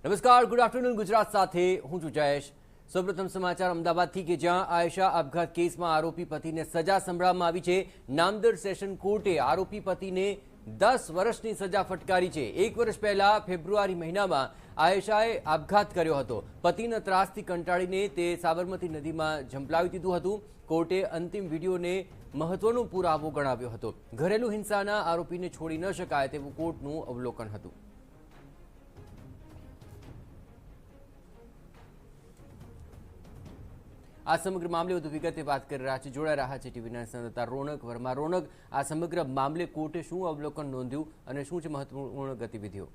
નમસ્કાર, good afternoon Gujarat સાથે હું છું જયેશ। સૌપ્રથમ સમાચાર અમદાવાદથી કે જ્યાં આયશા આપઘાત કેસમાં આરોપી પતિને સજા સંભળાવવામાં આવી છે। નામદર સેશન કોર્ટે આરોપી પતિને 10 વર્ષની સજા ફટકારી છે। 1 વર્ષ પહેલા ફેબ્રુઆરી મહિનામાં આયશાએ આપઘાત કર્યો હતો। પતિના ત્રાસથી કંટાળીને તે સાબરમતી નદીમાં ઝંપલાવી દીધું હતું। કોર્ટે અંતિમ વિડીયોને મહત્વનો પુરાવો ગણાવ્યો હતો। ઘરેલુ હિંસાના આરોપીને છોડી ન શકાય તેવું કોર્ટનું અવલોકન હતું। આ સમગ્ર મામલે વધુ વિગતે વાત કરી રહ્યા છે, જોડાઈ રહ્યા છે ટીવીના સંવાદદાતા રોનક વર્મા। રોનક, આ સમગ્ર મામલે કોર્ટે શું અવલોકન નોંધ્યું અને શું છે મહત્વપૂર્ણ ગતિવિધિઓ?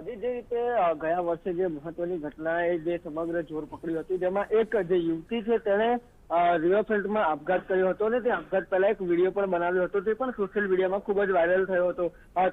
જે રીતે ગયા વર્ષે જે મહત્વની ઘટનાએ જે સમગ્ર જોર પકડ્યું હતું, જેમાં એક જે યુવતી છે તેણે રિવરફ્રન્ટમાં આપઘાત કર્યો હતો અને તે આપઘાત પહેલા એક વિડીયો પણ બનાવ્યો હતો, તે પણ સોશિયલ મીડિયામાં ખૂબ જ વાયરલ થયો હતો।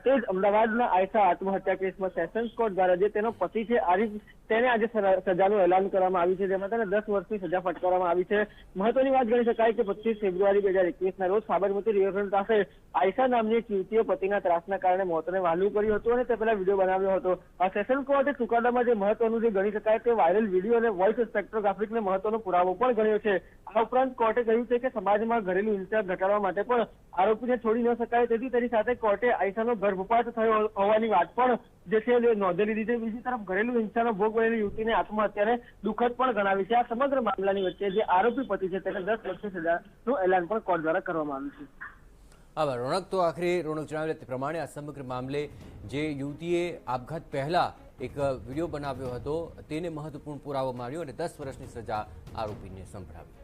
તે જ અમદાવાદના આયશા આત્મહત્યા કેસમાં સેશન્સ કોર્ટ દ્વારા જે તેનો પતિ છે આરિફ, તેને આજે સજાનું એલાન કરવામાં આવ્યું છે, જેમાં તેને 10 વર્ષની સજા ફટકારવામાં આવી છે। મહત્વની વાત ગણી શકાય કે 25 ફેબ્રુઆરી 2021ના રોજ સાબરમતી રિવરફ્રન્ટ પાસે આયશા નામની એક યુવતીએ પતિના ત્રાસના કારણે મોતને વહાલું કર્યું હતું અને તે પહેલા વિડીયો બનાવ્યો હતો। સેશન કોર્ટે ચુકાદામાં જે મહત્વનું જે ગણી શકાય તે વાયરલ વિડીયો અને વોઇસ સ્પેક્ટ્રોગ્રાફિકને મહત્વનો પુરાવો પણ ગણ્યો છે। આ ઉપરાંત કોર્ટે કહ્યું છે કે સમાજમાં ઘરેલુ હિંસા ઘટાડવા માટે પણ આરોપીને છોડી ન શકાય, તેથી તેની સાથે કોર્ટે આયશાનો ગર્ભપાત થયો હોવાની વાત પણ જે છે નોંધી લીધી છે। બીજી તરફ ઘરેલુ હિંસાનો ભોગ બનેલી યુવતીને આત્મહત્યાને દુઃખદ પણ ગણાવી છે। આ સમગ્ર મામલાની વચ્ચે જે આરોપી પતિ છે તેને 10 વર્ષની સજાનું એલાન પણ કોર્ટ દ્વારા કરવામાં આવ્યું છે। આભાર રોનક। તો આખરે રોનક જણાવ્યા તે પ્રમાણે આ સમગ્ર મામલે જે યુવતીએ આપઘાત પહેલા એક વિડીયો બનાવ્યો હતો તેને મહત્વપૂર્ણ પુરાવો માન્યો અને 10 વર્ષની સજા આરોપીને સંભળાવી।